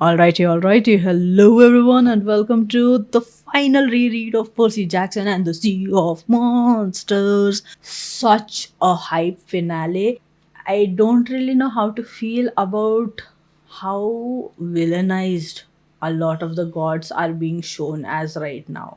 Alrighty. Hello, everyone, and welcome to the final reread of Percy Jackson and the Sea of Monsters. Such a hype finale. I don't really know how to feel about how villainized a lot of the gods are being shown as right now.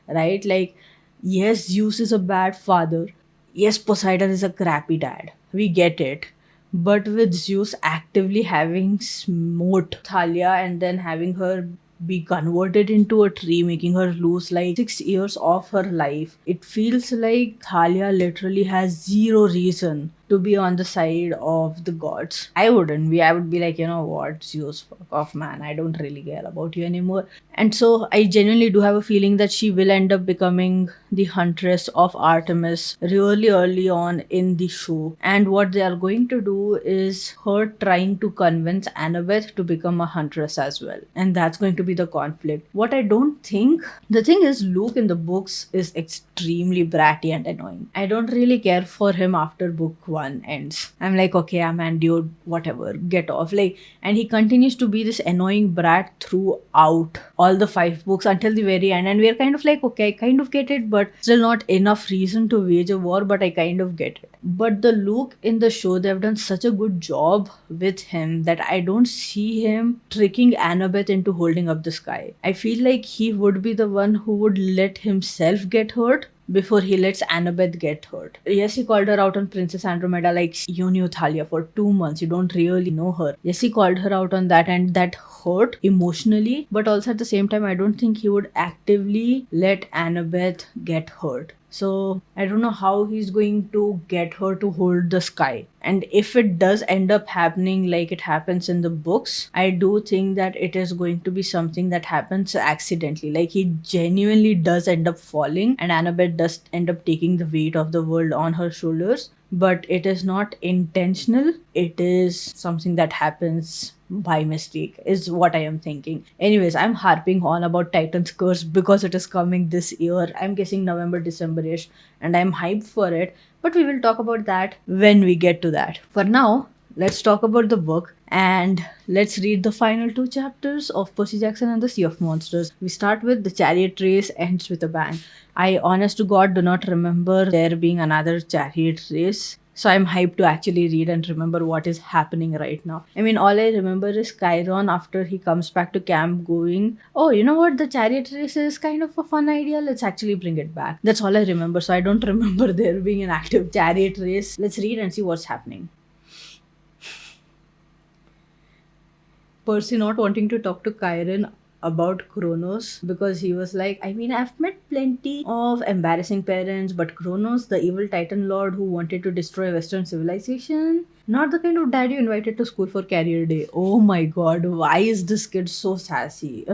Right? Like, yes, Zeus is a bad father. Yes, Poseidon is a crappy dad. We get it. But with Zeus actively having smote Thalia and then having her be converted into a tree, making her lose like 6 years of her life, it feels like Thalia literally has zero reason to be on the side of the gods. I wouldn't be. I would be like, you know what, Zeus, fuck off, man. I don't really care about you anymore. And so I genuinely do have a feeling that she will end up becoming the huntress of Artemis really early on in the show. And what they are going to do is her trying to convince Annabeth to become a huntress as well. And that's going to be the conflict. What I don't think, the thing is, Luke in the books is extremely bratty and annoying. I don't really care for him after book one ends. I'm like, okay, I'm an dude, whatever, get off. Like, and he continues to be this annoying brat throughout all the five books until the very end. And we're kind of like, okay, I kind of get it, but still not enough reason to wage a war, but I kind of get it. But the Luke in the show, they've done such a good job with him that I don't see him tricking Annabeth into holding up the sky. I feel like he would be the one who would let himself get hurt before he lets Annabeth get hurt. Yes, he called her out on Princess Andromeda, like, you knew Thalia for 2 months, you don't really know her. Yes, he called her out on that, and that hurt emotionally, but also at the same time, I don't think he would actively let Annabeth get hurt. So I don't know how he's going to get her to hold the sky. And if it does end up happening like it happens in the books, I do think that it is going to be something that happens accidentally. Like, he genuinely does end up falling, and Annabeth does end up taking the weight of the world on her shoulders. But it is not intentional, it is something that happens by mistake, is what I am thinking. Anyways, I'm harping on about Titan's Curse because it is coming this year. I'm guessing November, December-ish, and I'm hyped for it. But we will talk about that when we get to that. For now, let's talk about the book and let's read the final two chapters of Percy Jackson and the Sea of Monsters. We start with the chariot race ends with a bang. I, honest to God, do not remember there being another chariot race. So I'm hyped to actually read and remember what is happening right now. I mean, all I remember is Chiron after he comes back to camp going, oh, you know what? The chariot race is kind of a fun idea. Let's actually bring it back. That's all I remember. So I don't remember there being an active chariot race. Let's read and see what's happening. Percy not wanting to talk to Chiron about Kronos because he was like, I mean, I've met plenty of embarrassing parents, but Kronos, the evil Titan Lord who wanted to destroy Western civilization, not the kind of dad you invited to school for career day. Oh my god, why is this kid so sassy?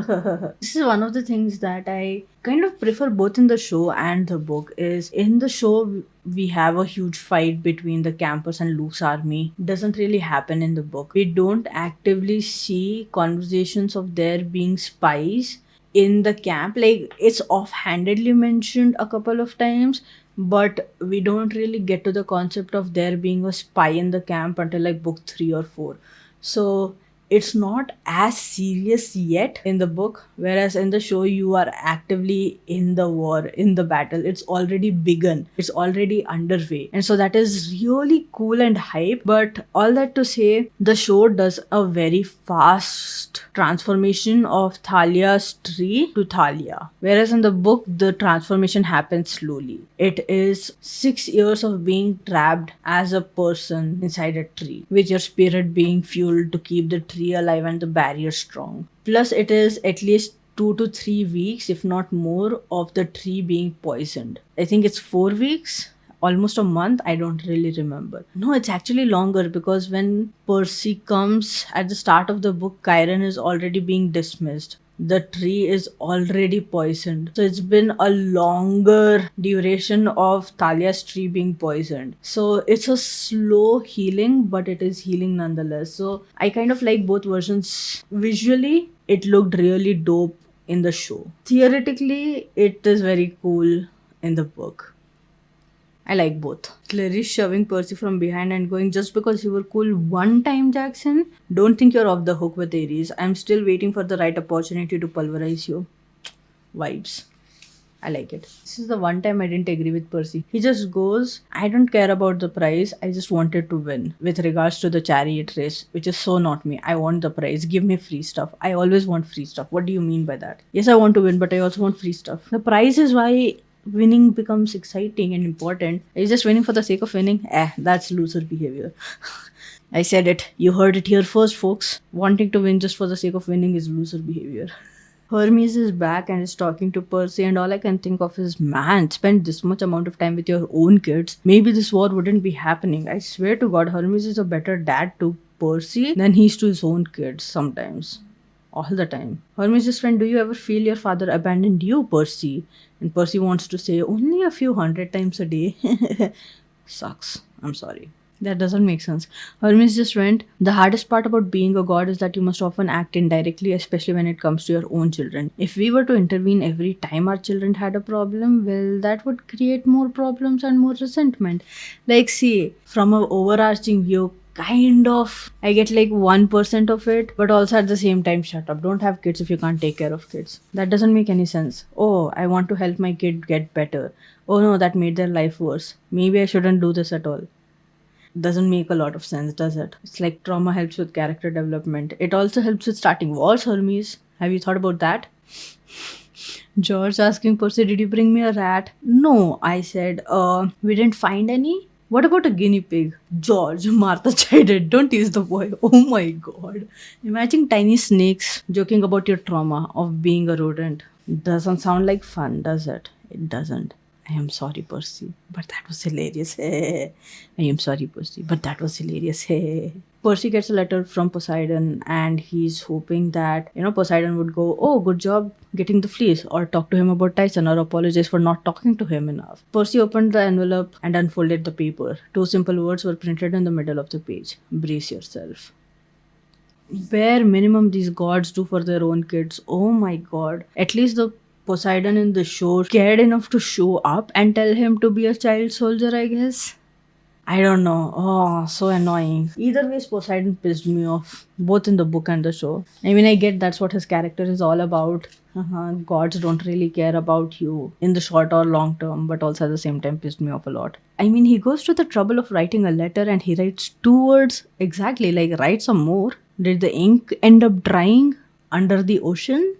This is one of the things that I kind of prefer both in the show and the book. Is in the show we have a huge fight between the campus and Luke's army. Doesn't really happen in the book. We don't actively see conversations of there being spies in the camp. Like, it's offhandedly mentioned a couple of times, but we don't really get to the concept of there being a spy in the camp until like book 3 or 4. So it's not as serious yet in the book, whereas in the show you are actively in the war, in the battle. It's already begun, it's already underway, and so that is really cool and hype. But all that to say, the show does a very fast transformation of Thalia's tree to Thalia, whereas in the book the transformation happens slowly. It is 6 years of being trapped as a person inside a tree, with your spirit being fueled to keep the tree alive and the barrier strong. Plus, it is at least 2 to 3 weeks, if not more, of the tree being poisoned. I think it's 4 weeks, almost a month. I don't really remember. No, it's actually longer because when Percy comes at the start of the book, Chiron is already being dismissed. The tree is already poisoned. So it's been a longer duration of Thalia's tree being poisoned. So it's a slow healing, but it is healing nonetheless. So I kind of like both versions. Visually, it looked really dope in the show. Theoretically, it is very cool in the book. I like both. Clarice shoving Percy from behind and going, just because you were cool one time, Jackson, don't think you're off the hook with Aries. I'm still waiting for the right opportunity to pulverize you. Vibes. I like it. This is the one time I didn't agree with Percy. He just goes, I don't care about the prize, I just wanted to win. With regards to the chariot race, which is so not me. I want the prize. Give me free stuff. I always want free stuff. What do you mean by that? Yes, I want to win, but I also want free stuff. The prize is why winning becomes exciting and important. Are you just winning for the sake of winning? That's loser behavior. I said it. You heard it here first, folks. Wanting to win just for the sake of winning is loser behavior. Hermes is back and is talking to Percy, and all I can think of is, man, spend this much amount of time with your own kids. Maybe this war wouldn't be happening. I swear to God, Hermes is a better dad to Percy than he is to his own kids sometimes. All the time. Hermes' friend, do you ever feel your father abandoned you, Percy? And Percy wants to say, only a few hundred times a day. Sucks. I'm sorry. That doesn't make sense. Hermes just went, the hardest part about being a god is that you must often act indirectly, especially when it comes to your own children. If we were to intervene every time our children had a problem, well, that would create more problems and more resentment. Like, see, from a overarching view, kind of, I get like 1% of it, but also at the same time, shut up. Don't have kids if you can't take care of kids. That doesn't make any sense. Oh, I want to help my kid get better. Oh no, that made their life worse. Maybe I shouldn't do this at all. Doesn't make a lot of sense, does it? It's like trauma helps with character development. It also helps with starting wars, Hermes. Have you thought about that? George asking Percy, did you bring me a rat? No, I said, we didn't find any. What about a guinea pig? George, Martha chided. Don't tease the boy. Oh my god. Imagine tiny snakes joking about your trauma of being a rodent. Doesn't sound like fun, does it? It doesn't. I am sorry, Percy, but that was hilarious. I am sorry, Percy, but that was hilarious. Percy gets a letter from Poseidon and he's hoping that, Poseidon would go, oh, good job getting the fleece, or talk to him about Tyson, or apologize for not talking to him enough. Percy opened the envelope and unfolded the paper. Two simple words were printed in the middle of the page. Brace yourself. Bare minimum these gods do for their own kids. Oh my god. At least the Poseidon in the show cared enough to show up and tell him to be a child soldier, I guess. I don't know. Oh, so annoying. Either way, Poseidon pissed me off, both in the book and the show. I mean, I get that's what his character is all about. Gods don't really care about you in the short or long term, but also at the same time pissed me off a lot. I mean, he goes to the trouble of writing a letter and he writes two words exactly, like write some more. Did the ink end up drying under the ocean?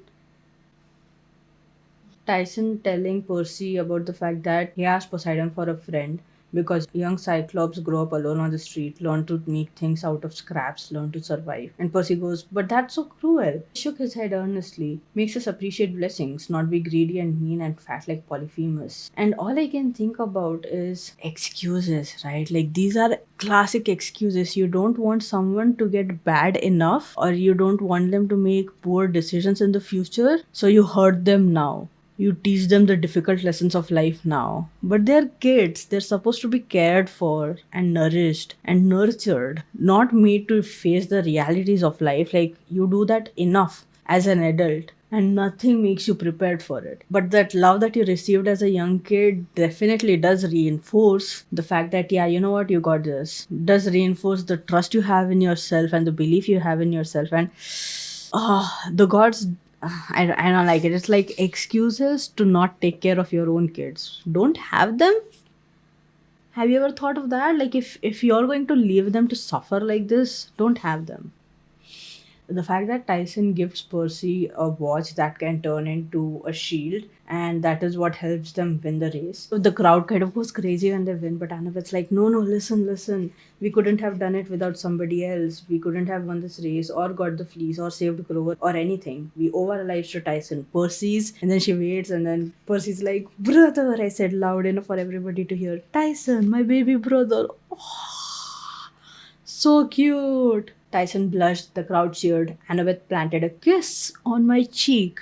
Tyson telling Percy about the fact that he asked Poseidon for a friend because young Cyclops grow up alone on the street, learn to make things out of scraps, learn to survive. And Percy goes, but that's so cruel. He shook his head earnestly. Makes us appreciate blessings, not be greedy and mean and fat like Polyphemus. And all I can think about is excuses, right? Like these are classic excuses. You don't want someone to get bad enough, or you don't want them to make poor decisions in the future, so you hurt them now. You teach them the difficult lessons of life now. But they're kids. They're supposed to be cared for and nourished and nurtured, not made to face the realities of life. Like, you do that enough as an adult and nothing makes you prepared for it. But that love that you received as a young kid definitely does reinforce the fact that, yeah, you know what, you got this. Does reinforce the trust you have in yourself and the belief you have in yourself. And the gods, I don't like it. It's like excuses to not take care of your own kids. Don't have them. Have you ever thought of that? Like, if you're going to leave them to suffer like this, don't have them. The fact that Tyson gives Percy a watch that can turn into a shield, and that is what helps them win the race. So the crowd kind of goes crazy when they win, but Annabeth's like, no, no, listen, listen. We couldn't have done it without somebody else. We couldn't have won this race or got the fleece or saved Grover or anything. We owe our lives to Tyson. Percy's, and then she waits, and then Percy's like, brother, I said loud enough for everybody to hear. Tyson, my baby brother. So cute. Tyson blushed, the crowd cheered. Annabeth planted a kiss on my cheek.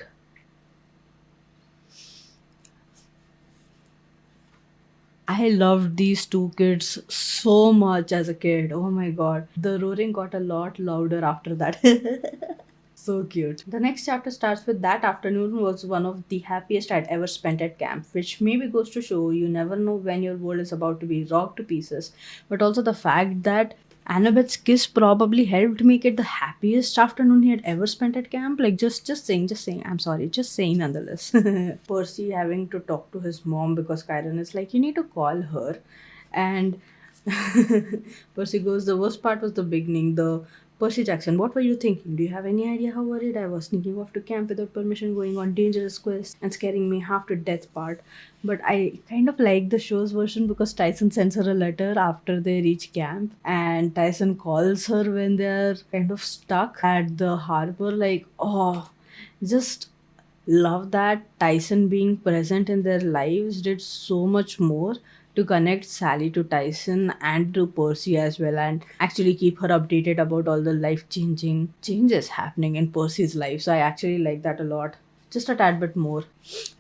I loved these two kids so much as a kid. Oh my god. The roaring got a lot louder after that. So cute. The next chapter starts with that afternoon was one of the happiest I'd ever spent at camp, which maybe goes to show you never know when your world is about to be rocked to pieces. But also the fact that Annabeth's kiss probably helped make it the happiest afternoon he had ever spent at camp. Like just saying. I'm sorry, just saying nonetheless. Percy having to talk to his mom because Kyron is like, you need to call her, and Percy goes, the worst part was the beginning. The Percy Jackson, what were you thinking? Do you have any idea how worried I was sneaking off to camp without permission, going on dangerous quests, and scaring me half to death part? But I kind of like the show's version because Tyson sends her a letter after they reach camp, and Tyson calls her when they're kind of stuck at the harbor. Like, oh, just love that Tyson being present in their lives did so much more to connect Sally to Tyson and to Percy as well, and actually keep her updated about all the life changing changes happening in Percy's life. So I actually like that a lot. Just a tad bit more.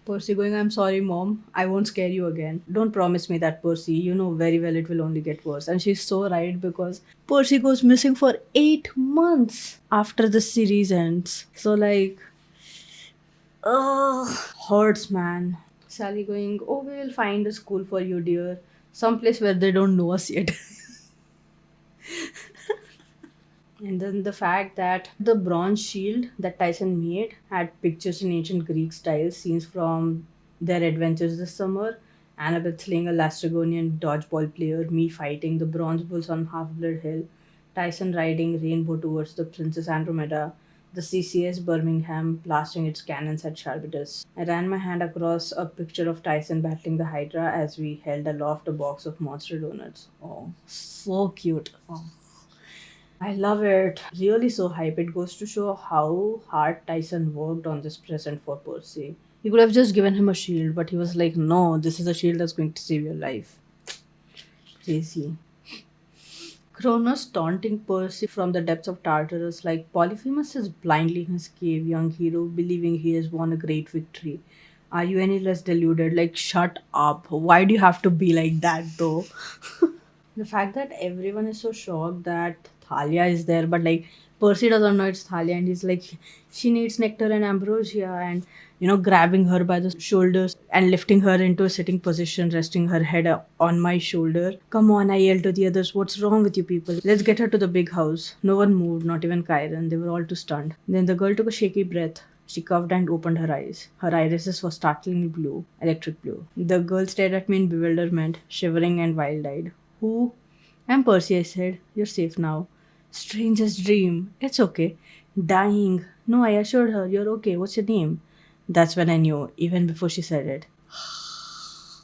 Percy going, I'm sorry, mom. I won't scare you again. Don't promise me that, Percy. You know very well it will only get worse. And she's so right because Percy goes missing for 8 months after the series ends. So, like, ugh, hurts, man. Sally going, oh, we will find a school for you, dear. Someplace where they don't know us yet. And then the fact that the bronze shield that Tyson made had pictures in ancient Greek style, scenes from their adventures this summer. Annabeth slaying a Lastrygonian dodgeball player, me fighting the bronze bulls on Half Blood Hill, Tyson riding Rainbow towards the Princess Andromeda, the CCS Birmingham blasting its cannons at Charbitus. I ran my hand across a picture of Tyson battling the Hydra as we held aloft a box of monster donuts. Oh, so cute. Oh. I love it. Really so hype. It goes to show how hard Tyson worked on this present for Percy. He could have just given him a shield, but he was like, no, this is a shield that's going to save your life. Crazy. Cronus taunting Percy from the depths of Tartarus like Polyphemus is blindly in his cave, young hero, believing he has won a great victory. Are you any less deluded? Like, shut up. Why do you have to be like that though? The fact that everyone is so shocked that Thalia is there, but like Percy doesn't know it's Thalia, and he's like, she needs nectar and ambrosia, and grabbing her by the shoulders and lifting her into a sitting position, resting her head on my shoulder. Come on, I yelled to the others, what's wrong with you people? Let's get her to the big house. No one moved, not even Chiron. They were all too stunned. Then the girl took a shaky breath. She coughed and opened her eyes. Her irises were startlingly blue, electric blue. The girl stared at me in bewilderment, shivering and wild eyed. Who? I'm Percy, I said. You're safe now. Strangest dream. It's okay. Dying. No, I assured her. You're okay. What's your name? That's when I knew, even before she said it.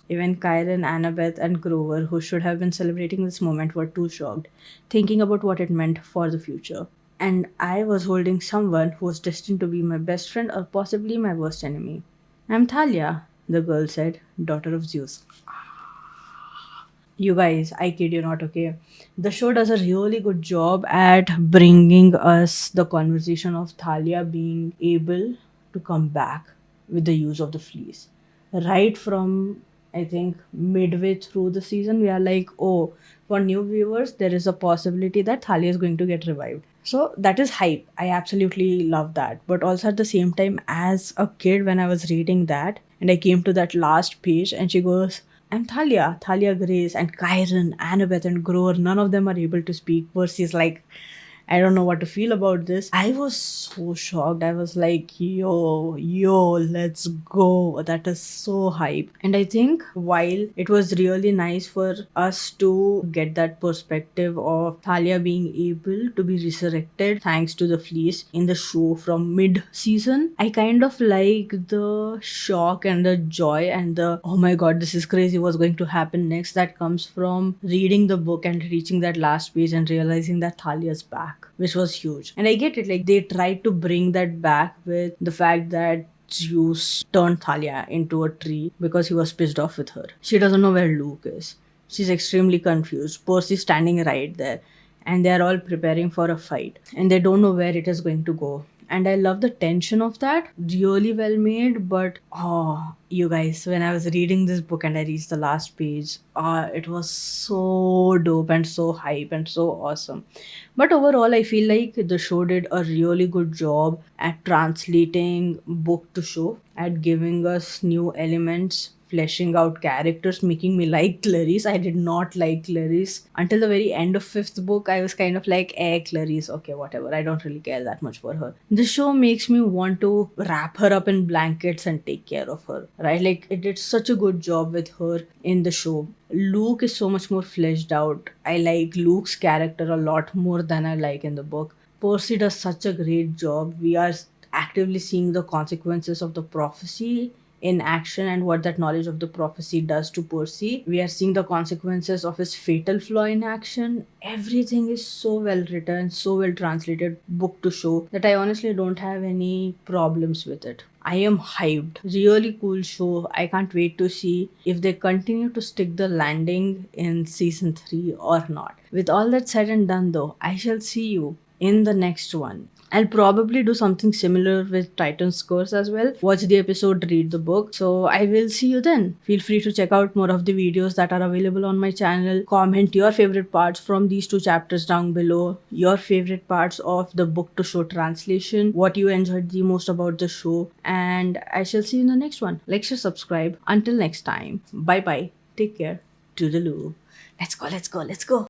Even Kyron, Annabeth, and Grover, who should have been celebrating this moment, were too shocked, thinking about what it meant for the future. And I was holding someone who was destined to be my best friend or possibly my worst enemy. I'm Thalia, the girl said, daughter of Zeus. You guys, I kid you not, okay? The show does a really good job at bringing us the conversation of Thalia being able to come back with the use of the fleece. Right from, I think, midway through the season, we are like, oh, for new viewers, there is a possibility that Thalia is going to get revived. So that is hype. I absolutely love that. But also at the same time, as a kid, when I was reading that and I came to that last page and she goes, I'm Thalia, Thalia Grace, and Kyron, Annabeth, and Grover. None of them are able to speak. Percy's like, I don't know what to feel about this. I was so shocked. I was like, yo, let's go. That is so hype. And I think while it was really nice for us to get that perspective of Thalia being able to be resurrected thanks to the fleece in the show from mid season, I kind of like the shock and the joy and the, oh my god, this is crazy, what's going to happen next, that comes from reading the book and reaching that last page and realizing that Thalia's back, which was huge. And I get it, like they tried to bring that back with the fact that Zeus turned Thalia into a tree because he was pissed off with her. She doesn't know where Luke is. She's extremely confused. Percy's standing right there. And they're all preparing for a fight. And they don't know where it is going to go. and I love the tension of that. Really well made. But oh, you guys, when I was reading this book and I reached the last page, it was so dope and so hype and so awesome. But overall, I feel like the show did a really good job at translating book to show, at giving us new elements, fleshing out characters, making me like Clarice. I did not like Clarice until the very end of fifth book. I was kind of like, Clarice, okay, whatever. I don't really care that much for her. The show makes me want to wrap her up in blankets and take care of her, right? Like it did such a good job with her in the show. Luke is so much more fleshed out. I like Luke's character a lot more than I like in the book. Percy does such a great job. We are actively seeing the consequences of the prophecy in action and what that knowledge of the prophecy does to Percy. We are seeing the consequences of his fatal flaw in action. Everything is so well written, so well translated, book to show, that I honestly don't have any problems with it. I am hyped. Really cool show. I can't wait to see if they continue to stick the landing in season 3 or not. With all that said and done, though, I shall see you in the next one. I'll probably do something similar with Titan's Curse as well. Watch the episode, read the book. So I will see you then. Feel free to check out more of the videos that are available on my channel. Comment your favorite parts from these two chapters down below. Your favorite parts of the book to show translation. What you enjoyed the most about the show. And I shall see you in the next one. Like, share, subscribe. Until next time. Bye bye. Take care. Toodaloo. Let's go, let's go, let's go.